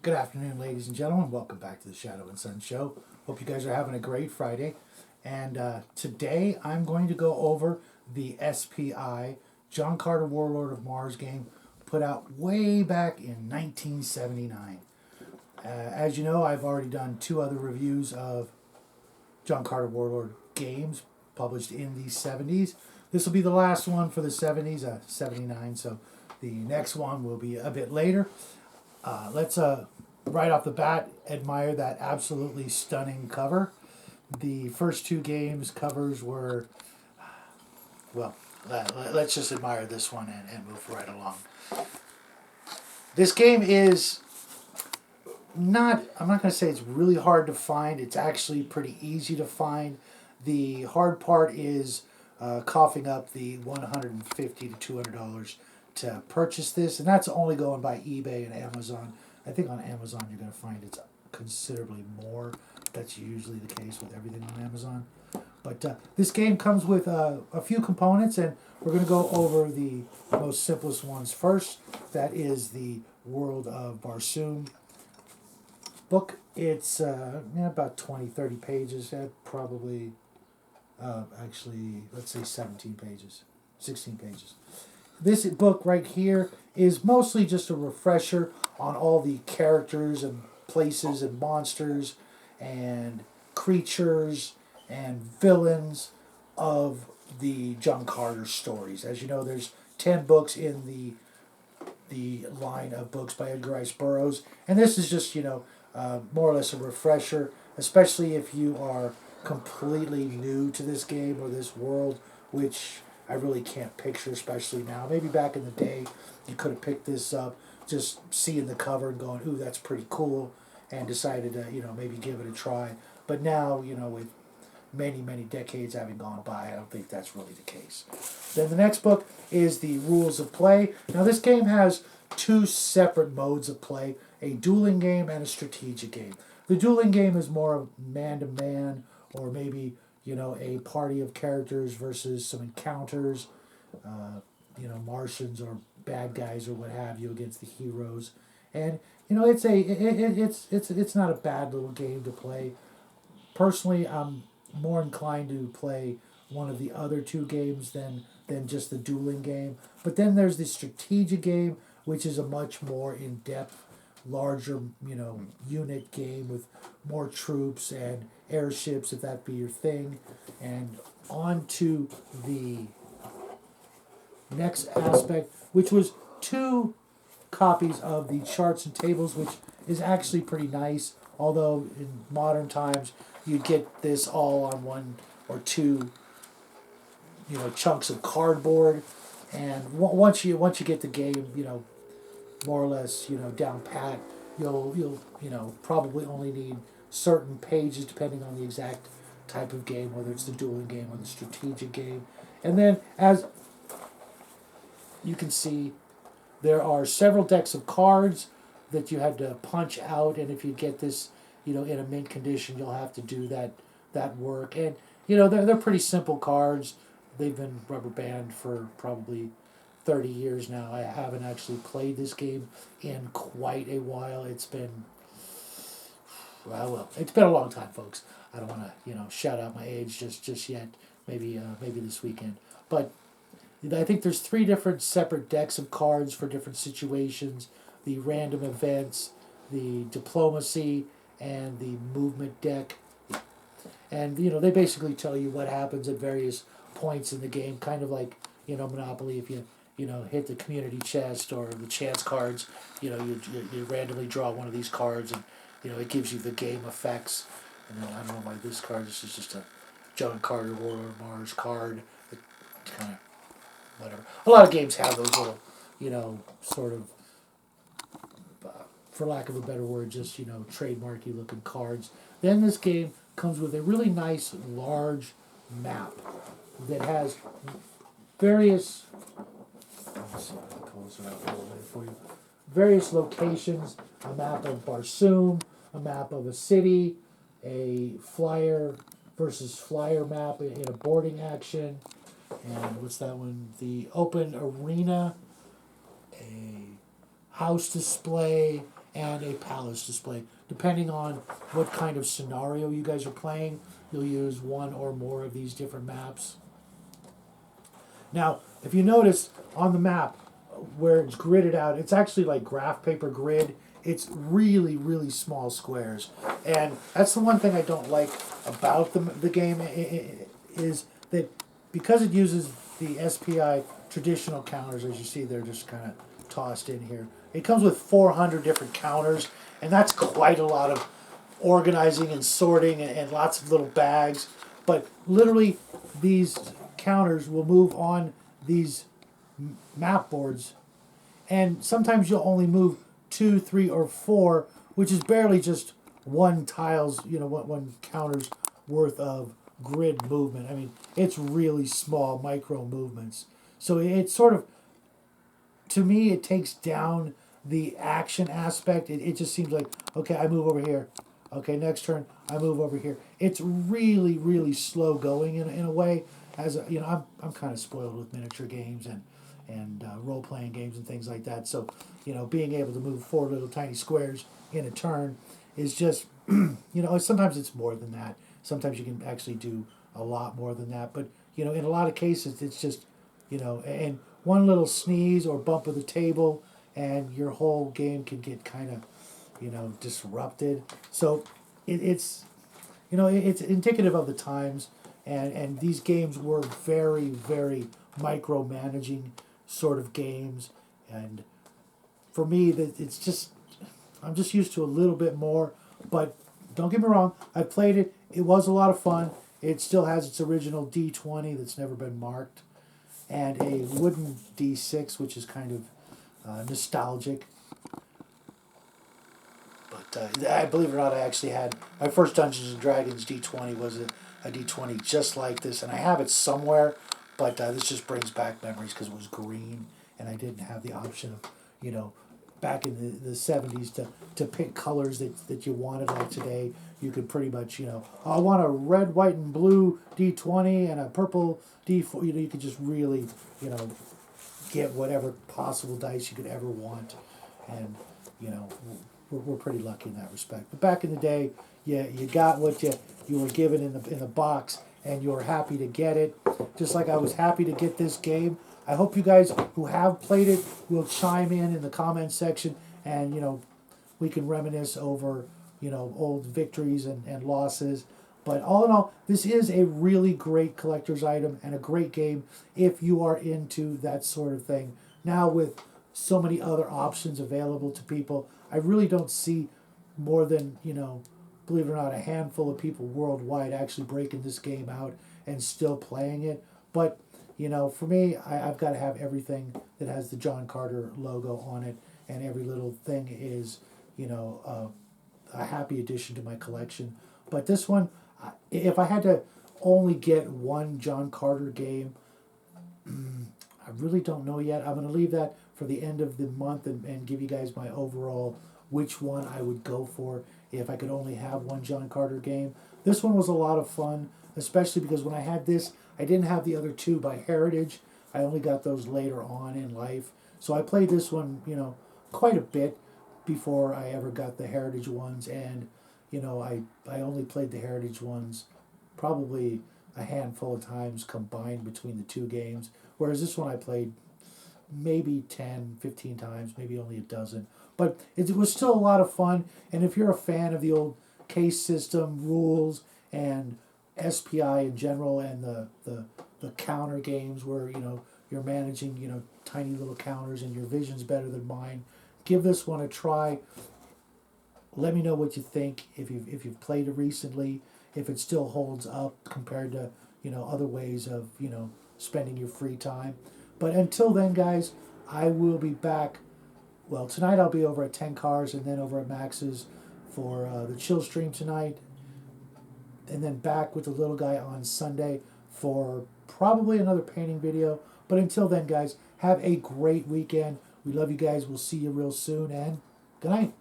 Good afternoon, ladies and gentlemen. Welcome back to the Shadow and Sun Show. Hope you guys are having a great Friday. And today I'm going to go over the SPI John Carter Warlord of Mars game put out way back in 1979. As you know, I've already done two other reviews of John Carter Warlord games published in the 70s. This will be the last one for the 70s, 79, so the next one will be a bit later. Let's right off the bat admire that absolutely stunning cover. The first two games covers were, well, let's just admire this one and move right along. This game is not, I'm not going to say it's really hard to find. It's actually pretty easy to find. The hard part is coughing up the $150 to $200 to purchase this, and that's only going by eBay and Amazon. I think on Amazon you're going to find it's considerably more. That's usually the case with everything on Amazon. But this game comes with a few components, and we're going to go over the most simplest ones first. That is the World of Barsoom book. It's about 20-30 pages. Probably, actually, let's say 17 pages, 16 pages. This book right here is mostly just a refresher on all the characters and places and monsters and creatures and villains of the John Carter stories. As you know, there's 10 books in the line of books by Edgar Rice Burroughs, and this is just, more or less a refresher, especially if you are completely new to this game or this world, which I really can't picture, especially now. Maybe back in the day, you could have picked this up, just seeing the cover and going, ooh, that's pretty cool, and decided to, maybe give it a try. But now, with many, many decades having gone by, I don't think that's really the case. Then the next book is the Rules of Play. Now, this game has two separate modes of play, a dueling game and a strategic game. The dueling game is more of man-to-man, or maybe a party of characters versus some encounters, Martians or bad guys or what have you against the heroes, and it's not a bad little game to play. Personally, I'm more inclined to play one of the other two games than just the dueling game. But then there's the strategic game, which is a much more in-depth, larger, unit game with more troops and airships, if that be your thing. And on to the next aspect, which was two copies of the charts and tables, which is actually pretty nice. Although in modern times, you'd get this all on one or two, chunks of cardboard. And once you get the game, more or less, down pat, you'll probably only need certain pages depending on the exact type of game, whether it's the dueling game or the strategic game. And then, as you can see, there are several decks of cards that you had to punch out, and if you get this, in a mint condition, you'll have to do that work. And they're pretty simple cards. They've been rubber banned for probably 30 years now. I haven't actually played this game in quite a while. It's been, it's been a long time, folks. I don't want to, shout out my age just yet. Maybe this weekend. But I think there's three different separate decks of cards for different situations: the random events, the diplomacy, and the movement deck. And they basically tell you what happens at various points in the game, kind of like Monopoly. If you hit the community chest or the chance cards, you randomly draw one of these cards, and it gives you the game effects. And then I don't know why this card. This is just a John Carter Warlord of Mars card. It kind of whatever. A lot of games have those little, sort of, for lack of a better word, just trademarky looking cards. Then this game comes with a really nice large map that has various. Let's see if I can close it out a little bit for you. Various locations, a map of Barsoom, a map of a city, a flyer versus flyer map in a boarding action, and what's that one? The open arena, a house display, and a palace display. Depending on what kind of scenario you guys are playing, you'll use one or more of these different maps. Now, if you notice on the map where it's gridded out, it's actually like graph paper grid. It's really, really small squares. And that's the one thing I don't like about the game is that because it uses the SPI traditional counters, as you see, they're just kind of tossed in here. It comes with 400 different counters, and that's quite a lot of organizing and sorting and lots of little bags. But literally, these counters will move on these map boards, and sometimes you'll only move 2, 3, or 4, which is barely just one tile's, one counter's worth of grid movement. I mean, it's really small micro movements. So it's sort of, to me, it takes down the action aspect. It just seems like, okay, I move over here. Okay, next turn, I move over here. It's really, really slow going in a way. As I'm kind of spoiled with miniature games and role-playing games and things like that. So, being able to move 4 little tiny squares in a turn is just, sometimes it's more than that. Sometimes you can actually do a lot more than that. But, in a lot of cases, it's just, and one little sneeze or bump of the table and your whole game can get kind of, disrupted. So it's indicative of the times. And these games were very, very micromanaging sort of games. And for me, it's just, I'm just used to a little bit more. But don't get me wrong, I played it. It was a lot of fun. It still has its original D20 that's never been marked. And a wooden D6, which is kind of nostalgic. But I believe it or not, I actually had, my first Dungeons & Dragons D20 was a D20 just like this, and I have it somewhere, but this just brings back memories because it was green, and I didn't have the option of, back in the 70s to pick colors that you wanted. Like today, you could pretty much, I want a red, white, and blue D20 and a purple D4. You could just really, get whatever possible dice you could ever want, and, we're pretty lucky in that respect. But back in the day, you got what you were given in the box, and you were happy to get it. Just like I was happy to get this game. I hope you guys who have played it will chime in the comment section, and we can reminisce over old victories and losses. But all in all, this is a really great collector's item and a great game if you are into that sort of thing. Now with so many other options available to people, I really don't see more than, believe it or not, a handful of people worldwide actually breaking this game out and still playing it. But, for me, I've got to have everything that has the John Carter logo on it, and every little thing is, a happy addition to my collection. But this one, if I had to only get one John Carter game, I really don't know yet. I'm going to leave that for the end of the month and give you guys my overall which one I would go for if I could only have one John Carter game. This one was a lot of fun, especially because when I had this, I didn't have the other two by Heritage. I only got those later on in life. So I played this one, quite a bit before I ever got the Heritage ones. And, I only played the Heritage ones probably a handful of times combined between the two games. Whereas this one I played maybe 10, 15 times, maybe only a dozen. But it was still a lot of fun. And if you're a fan of the old case system rules and SPI in general and the counter games where, you're managing, tiny little counters and your vision's better than mine, give this one a try. Let me know what you think, if you've played it recently, if it still holds up compared to, other ways of, spending your free time. But until then, guys, I will be back. Well, tonight I'll be over at 10 Cars and then over at Max's for the chill stream tonight. And then back with the little guy on Sunday for probably another painting video. But until then, guys, have a great weekend. We love you guys. We'll see you real soon, and good night.